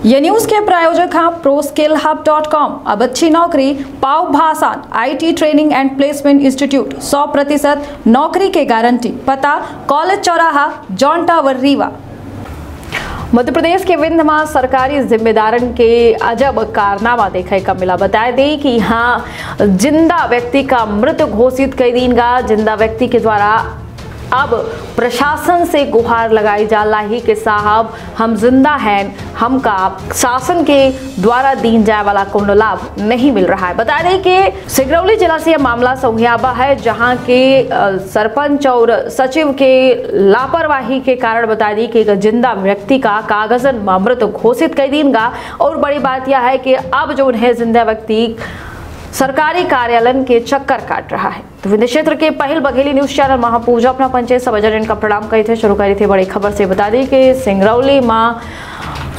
ये न्यूज के प्रायोजक हैं ProSkillHub.com। अब अच्छी नौकरी पाओ भाषा IT training and placement institute 100% नौकरी के गारंटी। पता कॉलेज चौराहा जॉन टावर रीवा। मध्य प्रदेश के विंध्य में सरकारी जिम्मेदारन के अजब कारनामा देखने का मिला। बता दें कि यहाँ जिंदा व्यक्ति का मृत घोषित कई दिन का जिंदा व्यक्ति के द्वारा अब प्रशासन से गुहार लगाई जा रही कि साहब हम जिंदा हैं, हमका शासन के द्वारा दीन जाए वाला कोनो लाभ नहीं मिल रहा है। बता दें कि सिंगरौली जिला से यह मामला सौहियाबा है, जहां के सरपंच और सचिव के लापरवाही के कारण बता दी कि एक जिंदा व्यक्ति का कागजन मृत घोषित कई दिन का। और बड़ी बात यह है कि अब जो उन्हें जिंदा व्यक्ति सरकारी कार्यालय के चक्कर काट रहा है। तो विंध्य क्षेत्र के पहल बघेली न्यूज चैनल महापूजा अपना पंचायत सब जन का प्रणाम कही थे शुरू करी थी बड़ी खबर से। बता दी कि सिंगरौली में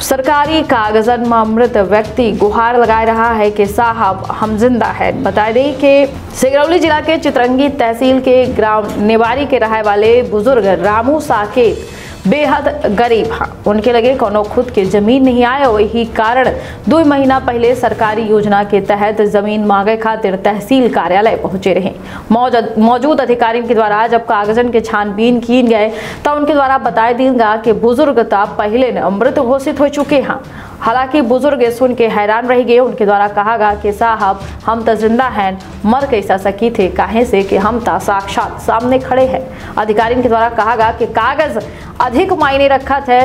सरकारी कागजन में मृत व्यक्ति गुहार लगा रहा है कि साहब हम जिंदा है। बता दें कि सिंगरौली जिला के चितरंगी तहसील के ग्राम नेवारी के रहने वाले बुजुर्ग रामू साकेत बेहद गरीब हैं। उनके लगे कोनो खुद के जमीन नहीं आए, वही कारण 2 महीना पहले सरकारी योजना के तहत जमीन मांगे खातिर तहसील कार्यालय पहुंचे रहे। मौजूद अधिकारियों के द्वारा जब कागजन के छानबीन की गए तो उनके द्वारा बताया दिया कि बुजुर्ग पहले मृत घोषित हो चुके हैं। हालांकि बुजुर्ग सुन के हैरान रह गए। उनके द्वारा कहा गया कि साहब हम तो जिंदा हैं, मर कैसा सकी थे, काहे से कि हम तो साक्षात सामने खड़े हैं। अधिकारियों के द्वारा कहा गया कि कागज अधिक मायने रखा थे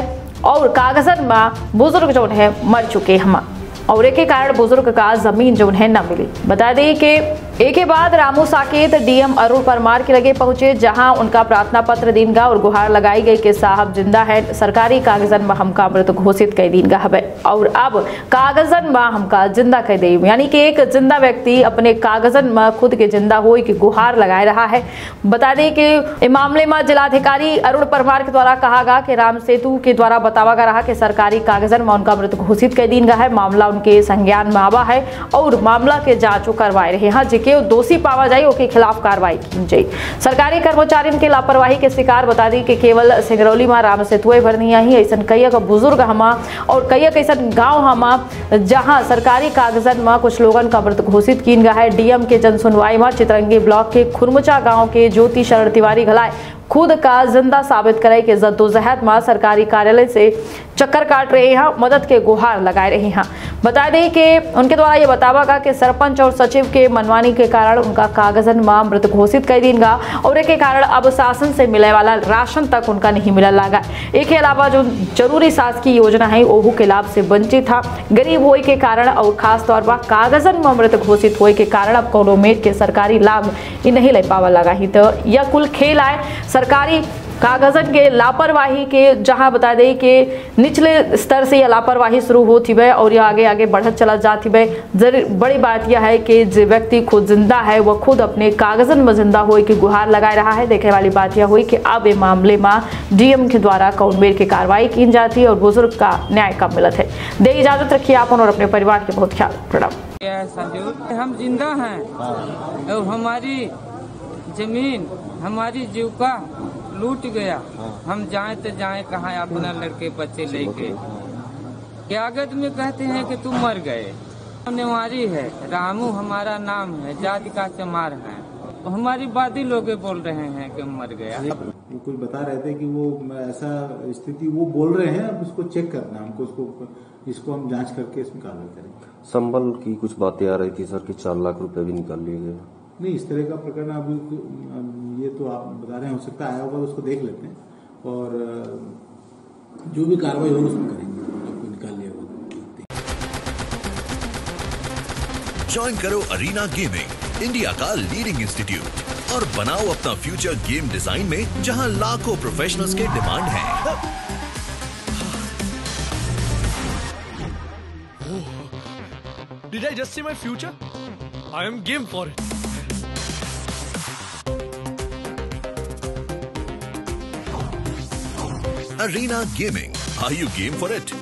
और कागजन में बुजुर्ग जो है मर चुके हम और एक कारण बुजुर्ग का जमीन जो है न मिली। बता दें कि एक के बाद रामू साकेत डीएम अरुण परमार के लगे पहुंचे, जहां उनका प्रार्थना पत्र दिन का और गुहार लगाई गई कि साहब जिंदा है, सरकारी कागजन में हमका मृत घोषित कई दिन का है और अब कागजन में हमका जिंदा कह दे। यानी कि एक जिंदा व्यक्ति अपने कागजन में खुद के जिंदा हो कि गुहार लगा रहा है। बता दें कि इस मामले में जिलाधिकारी अरुण परमार के द्वारा कहा गया कि राम सेतु के द्वारा बतावा गया रहा कि सरकारी कागजन में उनका मृत घोषित कई दिन का है। मामला उनके संज्ञान में आवा है और मामला के जांच करवाए रहे हैं। जिके दोषी पावा जाए उसके खिलाफ कार्रवाई की जाए। सरकारी कर्मचारियों के लापरवाही के शिकार बता दी कि केवल सिंगरौली में राम सेतु भर नहीं ही ऐसा कई बुजुर्ग हमा और कई ऐसा गांव हमा जहां सरकारी कागजन में कुछ लोगन का मृत घोषित किन गया है। डीएम के जन सुनवाई में चितरंगी ब्लॉक के खुरमुचा गांव के ज्योति शरण तिवारी घलाए खुद का जिंदा साबित करे कि जद्दोजहद में सरकारी कार्यालय से चक्कर काट रहे हैं, मदद के गुहार लगा रहे हैं। बता दें कि उनके द्वारा ये बतावा गया कि सरपंच और सचिव के मनमानी के कारण उनका कागजन में मृत घोषित कर दिन का और एक के कारण अब शासन से मिलने वाला राशन तक उनका नहीं मिला लगा। एक के अलावा जो जरूरी शासकीय योजना है ओहू के लाभ से वंचित था। गरीब होए के कारण और खास तौर पर कागजन में मृत घोषित होए के कारण अब कोनो मेट के सरकारी लाभ नहीं ले पावा लगा ही। तो यह कुल खेल आए सरकारी कागजन के लापरवाही के, जहां बता दें कि निचले स्तर से यह लापरवाही शुरू होती है और यह आगे आगे बढ़त चला जाती है। बड़ी बात यह है कि जो व्यक्ति खुद जिंदा है वह खुद अपने कागजन में जिंदा हो कि गुहार लगा रहा है। देखने वाली बात यह हुई कि अब ये मामले में डीएम के द्वारा कौन बेर की कार्रवाई की जाती है और बुजुर्ग का न्याय कब मिलत है। दे इजाजत रखिए आप और अपने परिवार के बहुत ख्याल। प्रणाम। हम जिंदा हैं और हमारी जमीन हमारी जीविका लूट गया। हम जाए तो जाए कहाँ अपना लड़के बच्चे लेके। कागज में कहते हैं कि तुम मर गए। नेवारी है, रामू हमारा नाम है, जाति का चमार है। हमारी वादी लोग बोल रहे हैं कि मर गया। वो कुछ बता रहे थे कि वो ऐसा स्थिति वो बोल रहे हैं, अब उसको चेक करना है हमको, इसको हम जांच करके इसमें कार्रवाई करेंगे। संबल की कुछ बातें आ रही थी सर कि 4 लाख रुपए भी निकाल लिए गए। नहीं, इस तरह का प्रकरण अभी ये तो आप बता रहे हैं, हो सकता है आया होगा तो उसको देख लेते हैं और जो भी कार्रवाई होगी उसमें करेंगे, आपको निकाल लिया होगा। ज्वाइन करो अरीना गेमिंग, इंडिया का लीडिंग इंस्टीट्यूट और बनाओ अपना फ्यूचर गेम डिजाइन में जहां लाखों प्रोफेशनल्स के डिमांड है। Did I just see my future? I am game for it. Arena Gaming. Are you game for it?